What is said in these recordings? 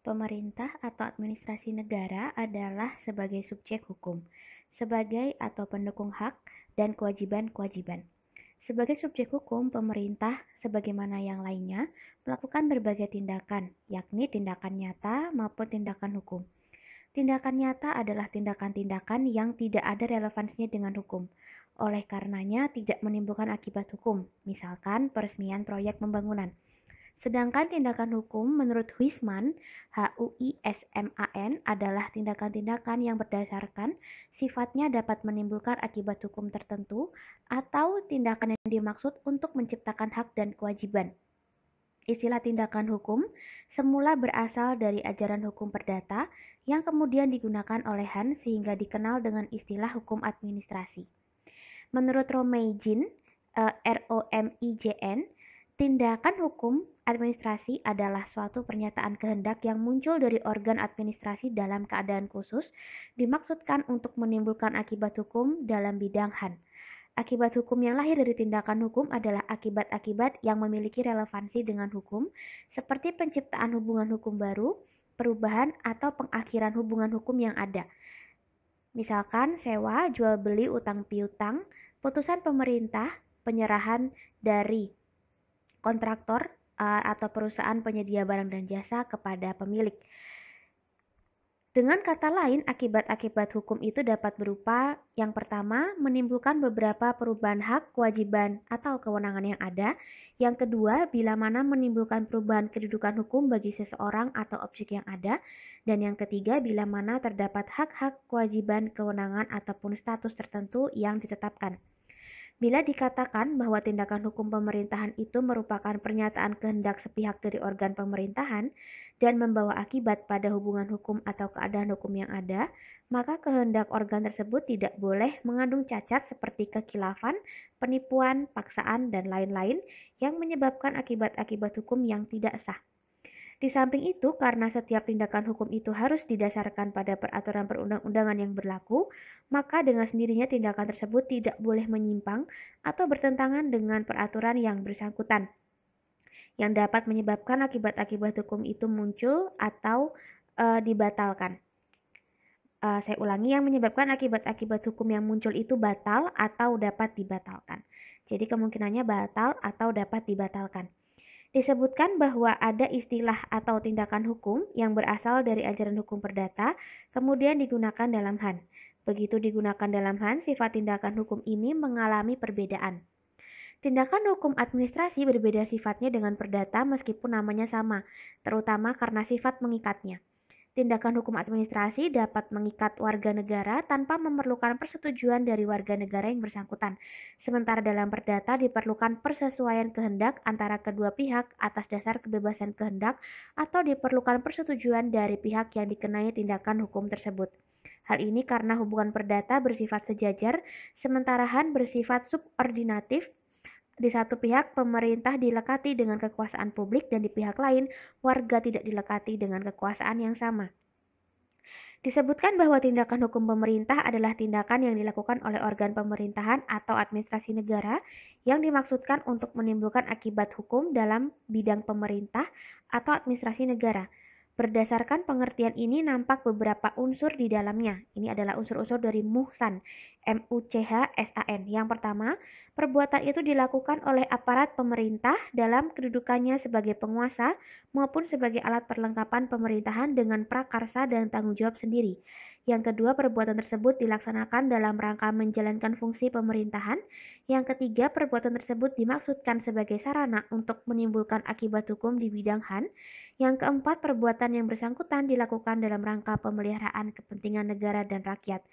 Pemerintah atau administrasi negara adalah sebagai subjek hukum, sebagai atau pendukung hak dan kewajiban-kewajiban. Sebagai subjek hukum, pemerintah, sebagaimana yang lainnya, melakukan berbagai tindakan, yakni tindakan nyata maupun tindakan hukum. Tindakan nyata adalah tindakan-tindakan yang tidak ada relevansinya dengan hukum. Oleh karenanya, tidak menimbulkan akibat hukum, misalkan peresmian proyek pembangunan. Sedangkan tindakan hukum menurut Huisman, HUISMAN adalah tindakan-tindakan yang berdasarkan sifatnya dapat menimbulkan akibat hukum tertentu atau tindakan yang dimaksud untuk menciptakan hak dan kewajiban. Istilah tindakan hukum semula berasal dari ajaran hukum perdata yang kemudian digunakan oleh Han sehingga dikenal dengan istilah hukum administrasi. Menurut Romijin, ROMIJN, tindakan hukum administrasi adalah suatu pernyataan kehendak yang muncul dari organ administrasi dalam keadaan khusus, dimaksudkan untuk menimbulkan akibat hukum dalam bidang Han. Akibat hukum yang lahir dari tindakan hukum adalah akibat-akibat yang memiliki relevansi dengan hukum, seperti penciptaan hubungan hukum baru, perubahan, atau pengakhiran hubungan hukum yang ada. Misalkan sewa, jual beli, utang piutang, putusan pemerintah, penyerahan dari kontraktor atau perusahaan penyedia barang dan jasa kepada pemilik. Dengan kata lain, akibat-akibat hukum itu dapat berupa yang pertama, menimbulkan beberapa perubahan hak, kewajiban, atau kewenangan yang ada. Yang kedua, bila mana menimbulkan perubahan kedudukan hukum bagi seseorang atau objek yang ada. Dan yang ketiga, bila mana terdapat hak-hak, kewajiban, kewenangan, ataupun status tertentu yang ditetapkan. Bila dikatakan bahwa tindakan hukum pemerintahan itu merupakan pernyataan kehendak sepihak dari organ pemerintahan dan membawa akibat pada hubungan hukum atau keadaan hukum yang ada, maka kehendak organ tersebut tidak boleh mengandung cacat seperti kekhilafan, penipuan, paksaan, dan lain-lain yang menyebabkan akibat-akibat hukum yang tidak sah. Di samping itu, karena setiap tindakan hukum itu harus didasarkan pada peraturan perundang-undangan yang berlaku, maka dengan sendirinya tindakan tersebut tidak boleh menyimpang atau bertentangan dengan peraturan yang bersangkutan, yang dapat menyebabkan akibat-akibat hukum itu muncul atau dibatalkan. Saya ulangi, yang menyebabkan akibat-akibat hukum yang muncul itu batal atau dapat dibatalkan. Jadi kemungkinannya batal atau dapat dibatalkan. Disebutkan bahwa ada istilah atau tindakan hukum yang berasal dari ajaran hukum perdata, kemudian digunakan dalam Han. Begitu digunakan dalam Han, sifat tindakan hukum ini mengalami perbedaan. Tindakan hukum administrasi berbeda sifatnya dengan perdata meskipun namanya sama, terutama karena sifat mengikatnya. Tindakan hukum administrasi dapat mengikat warga negara tanpa memerlukan persetujuan dari warga negara yang bersangkutan. Sementara dalam perdata diperlukan persesuaian kehendak antara kedua pihak atas dasar kebebasan kehendak atau diperlukan persetujuan dari pihak yang dikenai tindakan hukum tersebut. Hal ini karena hubungan perdata bersifat sejajar, sementara Han bersifat subordinatif. Di satu pihak, pemerintah dilekati dengan kekuasaan publik dan di pihak lain, warga tidak dilekati dengan kekuasaan yang sama. Disebutkan bahwa tindakan hukum pemerintah adalah tindakan yang dilakukan oleh organ pemerintahan atau administrasi negara yang dimaksudkan untuk menimbulkan akibat hukum dalam bidang pemerintah atau administrasi negara. Berdasarkan pengertian ini nampak beberapa unsur di dalamnya. Ini adalah unsur-unsur dari Muchsan, MUCHSAN. Yang pertama, perbuatan itu dilakukan oleh aparat pemerintah dalam kedudukannya sebagai penguasa maupun sebagai alat perlengkapan pemerintahan dengan prakarsa dan tanggung jawab sendiri. Yang kedua, perbuatan tersebut dilaksanakan dalam rangka menjalankan fungsi pemerintahan. Yang ketiga, perbuatan tersebut dimaksudkan sebagai sarana untuk menimbulkan akibat hukum di bidang Han. Yang keempat, perbuatan yang bersangkutan dilakukan dalam rangka pemeliharaan kepentingan negara dan rakyat.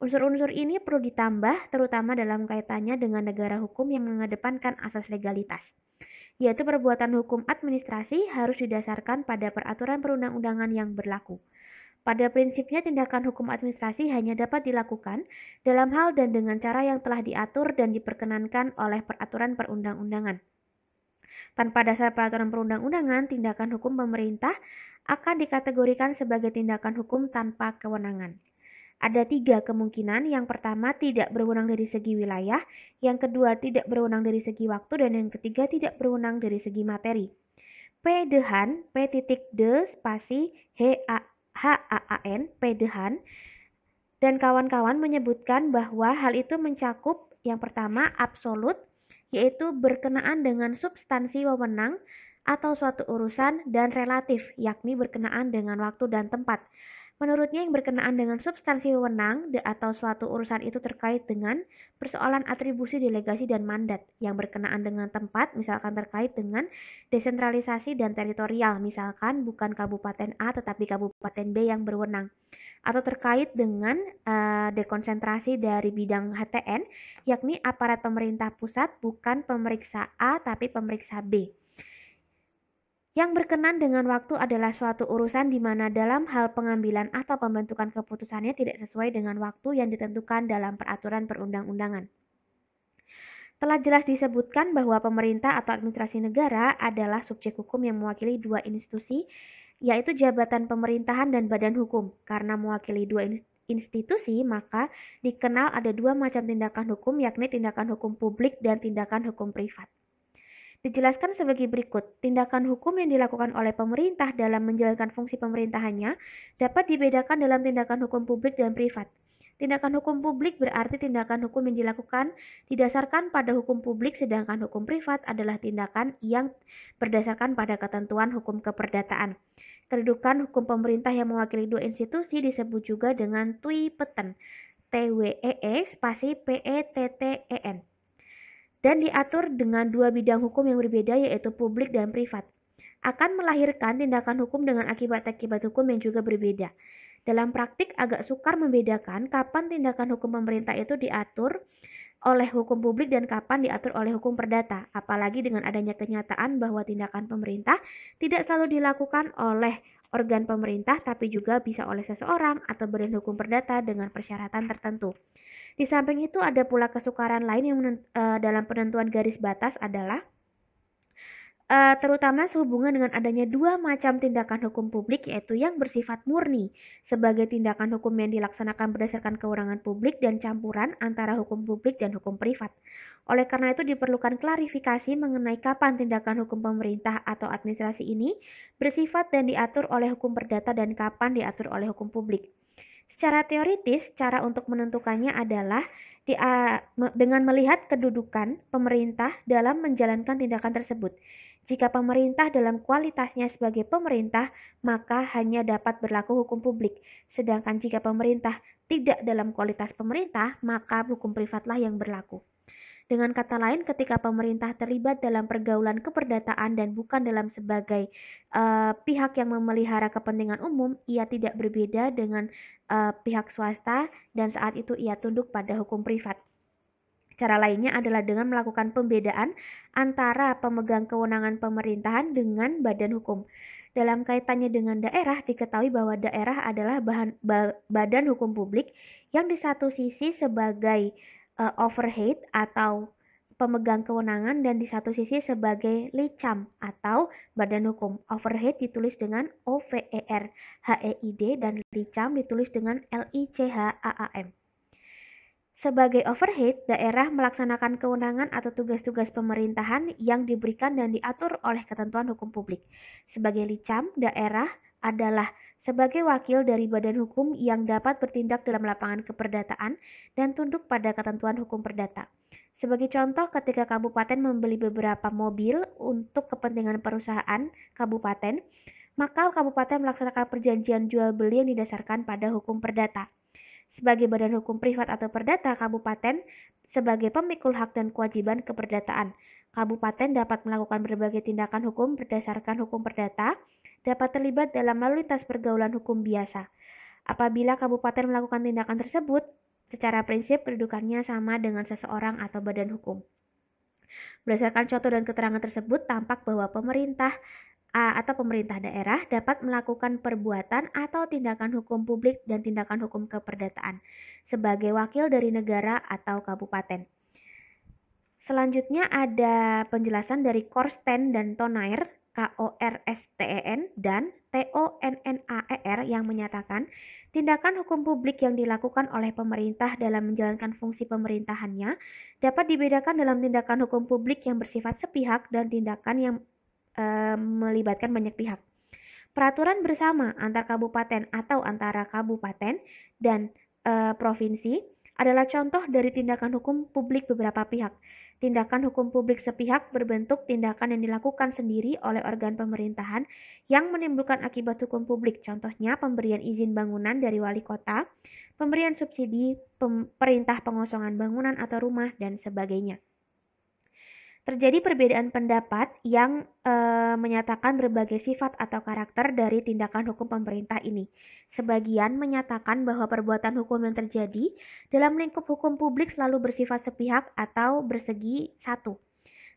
Unsur-unsur ini perlu ditambah terutama dalam kaitannya dengan negara hukum yang mengedepankan asas legalitas, yaitu perbuatan hukum administrasi harus didasarkan pada peraturan perundang-undangan yang berlaku. Pada prinsipnya, tindakan hukum administrasi hanya dapat dilakukan dalam hal dan dengan cara yang telah diatur dan diperkenankan oleh peraturan perundang-undangan. Tanpa dasar peraturan perundang-undangan, tindakan hukum pemerintah akan dikategorikan sebagai tindakan hukum tanpa kewenangan. Ada 3 kemungkinan. Yang pertama, tidak berwenang dari segi wilayah. Yang kedua, tidak berwenang dari segi waktu. Dan yang ketiga, tidak berwenang dari segi materi. Pedehan, P.D spasi Haan, Pedehan, dan kawan-kawan menyebutkan bahwa hal itu mencakup yang pertama absolut, yaitu berkenaan dengan substansi wewenang atau suatu urusan, dan relatif, yakni berkenaan dengan waktu dan tempat. Menurutnya yang berkenaan dengan substansi wewenang atau suatu urusan itu terkait dengan persoalan atribusi, delegasi, dan mandat. Yang berkenaan dengan tempat misalkan terkait dengan desentralisasi dan teritorial, misalkan bukan Kabupaten A tetapi Kabupaten B yang berwenang. Atau terkait dengan dekonsentrasi dari bidang HTN, yakni aparat pemerintah pusat bukan pemeriksa A tapi pemeriksa B. Yang berkenan dengan waktu adalah suatu urusan di mana dalam hal pengambilan atau pembentukan keputusannya tidak sesuai dengan waktu yang ditentukan dalam peraturan perundang-undangan. Telah jelas disebutkan bahwa pemerintah atau administrasi negara adalah subjek hukum yang mewakili dua institusi, yaitu jabatan pemerintahan dan badan hukum. Karena mewakili dua institusi, maka dikenal ada dua macam tindakan hukum, yakni tindakan hukum publik dan tindakan hukum privat. Dijelaskan sebagai berikut, tindakan hukum yang dilakukan oleh pemerintah dalam menjalankan fungsi pemerintahannya dapat dibedakan dalam tindakan hukum publik dan privat. Tindakan hukum publik berarti tindakan hukum yang dilakukan didasarkan pada hukum publik, sedangkan hukum privat adalah tindakan yang berdasarkan pada ketentuan hukum keperdataan. Kedudukan hukum pemerintah yang mewakili dua institusi disebut juga dengan tuipeten, TWEE spasi PETTEN, dan diatur dengan dua bidang hukum yang berbeda, yaitu publik dan privat. Akan melahirkan tindakan hukum dengan akibat-akibat hukum yang juga berbeda. Dalam praktik agak sukar membedakan kapan tindakan hukum pemerintah itu diatur oleh hukum publik dan kapan diatur oleh hukum perdata, apalagi dengan adanya kenyataan bahwa tindakan pemerintah tidak selalu dilakukan oleh organ pemerintah, tapi juga bisa oleh seseorang atau badan hukum perdata dengan persyaratan tertentu. Di samping itu ada pula kesukaran lain yang dalam penentuan garis batas adalah terutama sehubungan dengan adanya dua macam tindakan hukum publik, yaitu yang bersifat murni sebagai tindakan hukum yang dilaksanakan berdasarkan kewenangan publik dan campuran antara hukum publik dan hukum privat. Oleh karena itu diperlukan klarifikasi mengenai kapan tindakan hukum pemerintah atau administrasi ini bersifat dan diatur oleh hukum perdata dan kapan diatur oleh hukum publik. Secara teoritis, cara untuk menentukannya adalah dengan melihat kedudukan pemerintah dalam menjalankan tindakan tersebut. Jika pemerintah dalam kualitasnya sebagai pemerintah, maka hanya dapat berlaku hukum publik. Sedangkan jika pemerintah tidak dalam kualitas pemerintah, maka hukum privatlah yang berlaku. Dengan kata lain, ketika pemerintah terlibat dalam pergaulan keperdataan dan bukan dalam sebagai pihak yang memelihara kepentingan umum, ia tidak berbeda dengan pihak swasta dan saat itu ia tunduk pada hukum privat. Cara lainnya adalah dengan melakukan pembedaan antara pemegang kewenangan pemerintahan dengan badan hukum. Dalam kaitannya dengan daerah, diketahui bahwa daerah adalah badan hukum publik yang di satu sisi sebagai overhead atau pemegang kewenangan dan di satu sisi sebagai licam atau badan hukum. Overhead ditulis dengan OVERHEID dan licam ditulis dengan LICHAAM. Sebagai overhead, daerah melaksanakan kewenangan atau tugas-tugas pemerintahan yang diberikan dan diatur oleh ketentuan hukum publik. Sebagai licam, daerah adalah sebagai wakil dari badan hukum yang dapat bertindak dalam lapangan keperdataan dan tunduk pada ketentuan hukum perdata. Sebagai contoh, ketika kabupaten membeli beberapa mobil untuk kepentingan perusahaan kabupaten, maka kabupaten melaksanakan perjanjian jual beli yang didasarkan pada hukum perdata. Sebagai badan hukum privat atau perdata, kabupaten sebagai pemikul hak dan kewajiban keperdataan. Kabupaten dapat melakukan berbagai tindakan hukum berdasarkan hukum perdata, dapat terlibat dalam lalu lintas pergaulan hukum biasa. Apabila kabupaten melakukan tindakan tersebut, secara prinsip kedudukannya sama dengan seseorang atau badan hukum. Berdasarkan contoh dan keterangan tersebut, tampak bahwa pemerintah atau pemerintah daerah dapat melakukan perbuatan atau tindakan hukum publik dan tindakan hukum keperdataan sebagai wakil dari negara atau kabupaten. Selanjutnya ada penjelasan dari Korsten dan Tonnerre, KORSTEN dan TONNAER yang menyatakan tindakan hukum publik yang dilakukan oleh pemerintah dalam menjalankan fungsi pemerintahannya dapat dibedakan dalam tindakan hukum publik yang bersifat sepihak dan tindakan yang melibatkan banyak pihak. Peraturan bersama antar kabupaten atau antara kabupaten dan provinsi adalah contoh dari tindakan hukum publik beberapa pihak. Tindakan hukum publik sepihak berbentuk tindakan yang dilakukan sendiri oleh organ pemerintahan yang menimbulkan akibat hukum publik. Contohnya pemberian izin bangunan dari wali kota, pemberian subsidi, perintah pengosongan bangunan atau rumah, dan sebagainya. Terjadi perbedaan pendapat yang menyatakan berbagai sifat atau karakter dari tindakan hukum pemerintah ini. Sebagian menyatakan bahwa perbuatan hukum yang terjadi dalam lingkup hukum publik selalu bersifat sepihak atau bersegi satu.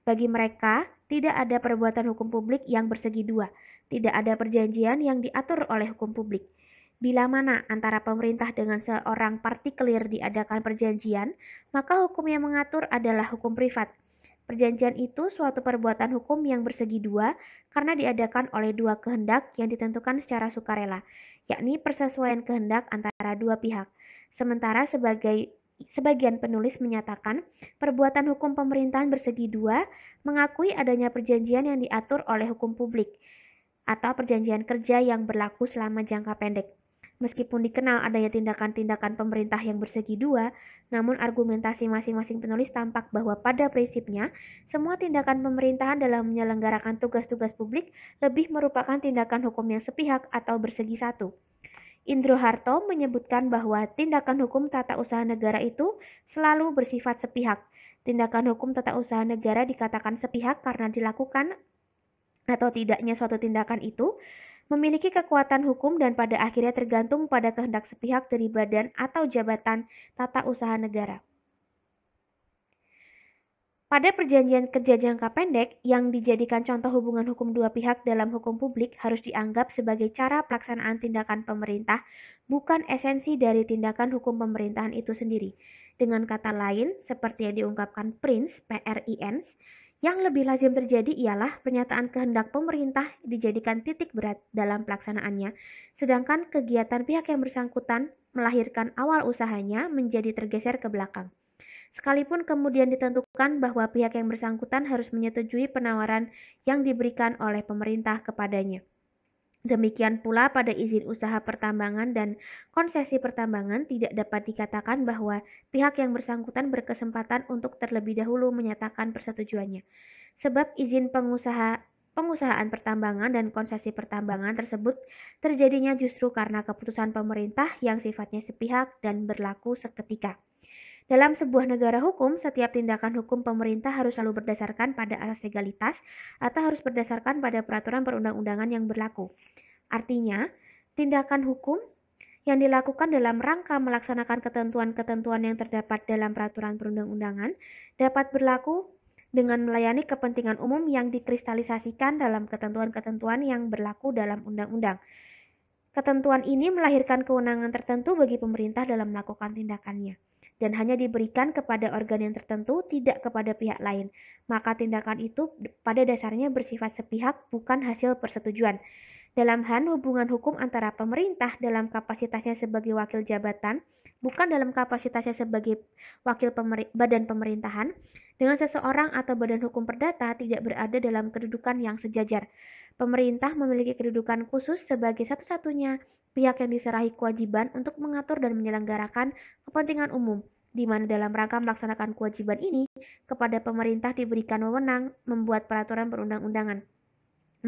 Bagi mereka, tidak ada perbuatan hukum publik yang bersegi dua. Tidak ada perjanjian yang diatur oleh hukum publik. Bila mana antara pemerintah dengan seorang partikelir diadakan perjanjian, maka hukum yang mengatur adalah hukum privat. Perjanjian itu suatu perbuatan hukum yang bersegi dua karena diadakan oleh dua kehendak yang ditentukan secara sukarela, yakni persesuaian kehendak antara dua pihak. Sementara sebagian penulis menyatakan perbuatan hukum pemerintahan bersegi dua mengakui adanya perjanjian yang diatur oleh hukum publik atau perjanjian kerja yang berlaku selama jangka pendek. Meskipun dikenal adanya tindakan-tindakan pemerintah yang bersegi dua, namun argumentasi masing-masing penulis tampak bahwa pada prinsipnya, semua tindakan pemerintahan dalam menyelenggarakan tugas-tugas publik lebih merupakan tindakan hukum yang sepihak atau bersegi satu. Indro Harto menyebutkan bahwa tindakan hukum tata usaha negara itu selalu bersifat sepihak. Tindakan hukum tata usaha negara dikatakan sepihak karena dilakukan atau tidaknya suatu tindakan itu memiliki kekuatan hukum dan pada akhirnya tergantung pada kehendak sepihak dari badan atau jabatan tata usaha negara. Pada perjanjian kerja jangka pendek yang dijadikan contoh hubungan hukum dua pihak dalam hukum publik harus dianggap sebagai cara pelaksanaan tindakan pemerintah, bukan esensi dari tindakan hukum pemerintahan itu sendiri. Dengan kata lain, seperti yang diungkapkan Prince, PRINS, yang lebih lazim terjadi ialah pernyataan kehendak pemerintah dijadikan titik berat dalam pelaksanaannya, sedangkan kegiatan pihak yang bersangkutan melahirkan awal usahanya menjadi tergeser ke belakang. Sekalipun kemudian ditentukan bahwa pihak yang bersangkutan harus menyetujui penawaran yang diberikan oleh pemerintah kepadanya. Demikian pula pada izin usaha pertambangan dan konsesi pertambangan tidak dapat dikatakan bahwa pihak yang bersangkutan berkesempatan untuk terlebih dahulu menyatakan persetujuannya. Sebab izin pengusahaan pertambangan dan konsesi pertambangan tersebut terjadinya justru karena keputusan pemerintah yang sifatnya sepihak dan berlaku seketika. Dalam sebuah negara hukum, setiap tindakan hukum pemerintah harus selalu berdasarkan pada asas legalitas atau harus berdasarkan pada peraturan perundang-undangan yang berlaku. Artinya, tindakan hukum yang dilakukan dalam rangka melaksanakan ketentuan-ketentuan yang terdapat dalam peraturan perundang-undangan dapat berlaku dengan melayani kepentingan umum yang dikristalisasikan dalam ketentuan-ketentuan yang berlaku dalam undang-undang. Ketentuan ini melahirkan kewenangan tertentu bagi pemerintah dalam melakukan tindakannya dan hanya diberikan kepada organ yang tertentu, tidak kepada pihak lain. Maka tindakan itu pada dasarnya bersifat sepihak, bukan hasil persetujuan. Dalam hal hubungan hukum antara pemerintah dalam kapasitasnya sebagai wakil jabatan, bukan dalam kapasitasnya sebagai wakil badan pemerintahan, dengan seseorang atau badan hukum perdata tidak berada dalam kedudukan yang sejajar. Pemerintah memiliki kedudukan khusus sebagai satu-satunya pihak yang diserahi kewajiban untuk mengatur dan menyelenggarakan kepentingan umum, di mana dalam rangka melaksanakan kewajiban ini, kepada pemerintah diberikan wewenang membuat peraturan perundang-undangan,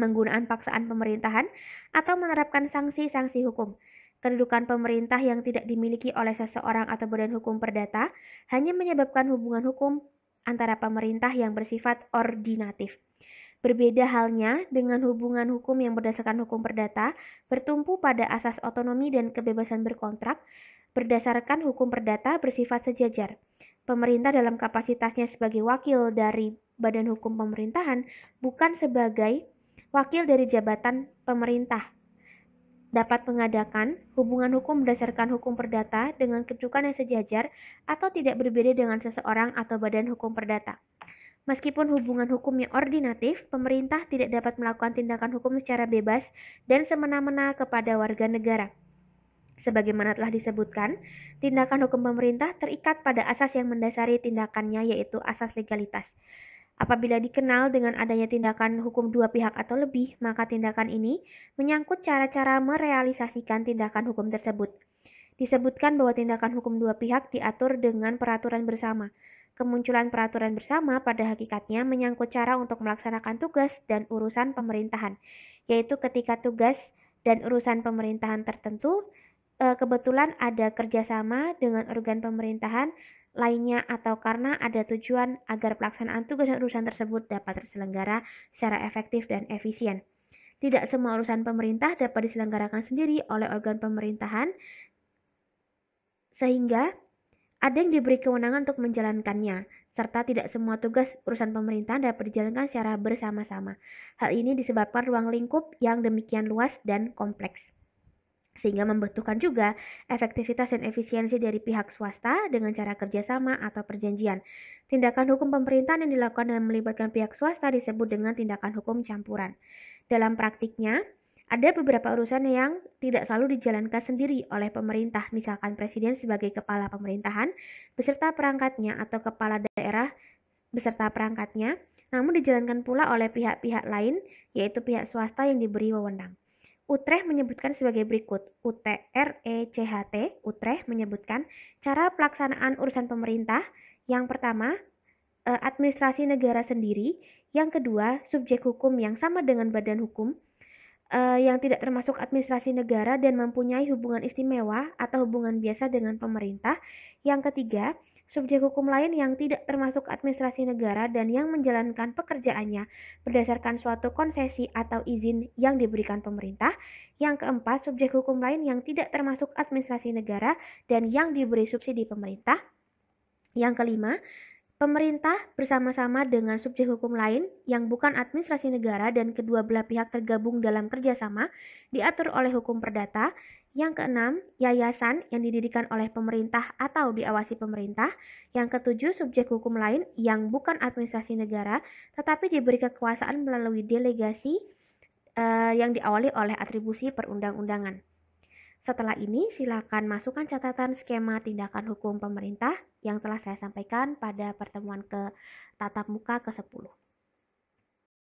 penggunaan paksaan pemerintahan, atau menerapkan sanksi-sanksi hukum. Kedudukan pemerintah yang tidak dimiliki oleh seseorang atau badan hukum perdata hanya menyebabkan hubungan hukum antara pemerintah yang bersifat ordinatif. Berbeda halnya dengan hubungan hukum yang berdasarkan hukum perdata, bertumpu pada asas otonomi dan kebebasan berkontrak, berdasarkan hukum perdata bersifat sejajar. Pemerintah dalam kapasitasnya sebagai wakil dari badan hukum pemerintahan, bukan sebagai wakil dari jabatan pemerintah, dapat mengadakan hubungan hukum berdasarkan hukum perdata dengan kedudukan yang sejajar atau tidak berbeda dengan seseorang atau badan hukum perdata. Meskipun hubungan hukumnya ordinatif, pemerintah tidak dapat melakukan tindakan hukum secara bebas dan semena-mena kepada warga negara. Sebagaimana telah disebutkan, tindakan hukum pemerintah terikat pada asas yang mendasari tindakannya, yaitu asas legalitas. Apabila dikenal dengan adanya tindakan hukum dua pihak atau lebih, maka tindakan ini menyangkut cara-cara merealisasikan tindakan hukum tersebut. Disebutkan bahwa tindakan hukum dua pihak diatur dengan peraturan bersama. Kemunculan peraturan bersama pada hakikatnya menyangkut cara untuk melaksanakan tugas dan urusan pemerintahan, yaitu ketika tugas dan urusan pemerintahan tertentu kebetulan ada kerjasama dengan organ pemerintahan lainnya atau karena ada tujuan agar pelaksanaan tugas dan urusan tersebut dapat terselenggara secara efektif dan efisien. Tidak semua urusan pemerintah dapat diselenggarakan sendiri oleh organ pemerintahan, sehingga ada yang diberi kewenangan untuk menjalankannya, serta tidak semua tugas urusan pemerintahan dapat dijalankan secara bersama-sama. Hal ini disebabkan ruang lingkup yang demikian luas dan kompleks, sehingga membutuhkan juga efektivitas dan efisiensi dari pihak swasta dengan cara kerjasama atau perjanjian. Tindakan hukum pemerintahan yang dilakukan dengan melibatkan pihak swasta disebut dengan tindakan hukum campuran. Dalam praktiknya, ada beberapa urusan yang tidak selalu dijalankan sendiri oleh pemerintah, misalkan presiden sebagai kepala pemerintahan beserta perangkatnya atau kepala daerah beserta perangkatnya, namun dijalankan pula oleh pihak-pihak lain, yaitu pihak swasta yang diberi wewenang. Utrecht menyebutkan sebagai berikut. Utrecht menyebutkan cara pelaksanaan urusan pemerintah. Yang pertama, administrasi negara sendiri. Yang kedua, subjek hukum yang sama dengan badan hukum yang tidak termasuk administrasi negara dan mempunyai hubungan istimewa atau hubungan biasa dengan pemerintah. Yang ketiga, subjek hukum lain yang tidak termasuk administrasi negara dan yang menjalankan pekerjaannya berdasarkan suatu konsesi atau izin yang diberikan pemerintah. Yang keempat, subjek hukum lain yang tidak termasuk administrasi negara dan yang diberi subsidi pemerintah. Yang kelima, pemerintah bersama-sama dengan subjek hukum lain yang bukan administrasi negara dan kedua belah pihak tergabung dalam kerjasama diatur oleh hukum perdata. Yang keenam, yayasan yang didirikan oleh pemerintah atau diawasi pemerintah. Yang ketujuh, subjek hukum lain yang bukan administrasi negara tetapi diberi kekuasaan melalui delegasi yang diawali oleh atribusi perundang-undangan. Setelah ini, silakan masukkan catatan skema tindakan hukum pemerintah yang telah saya sampaikan pada pertemuan tatap muka ke-10.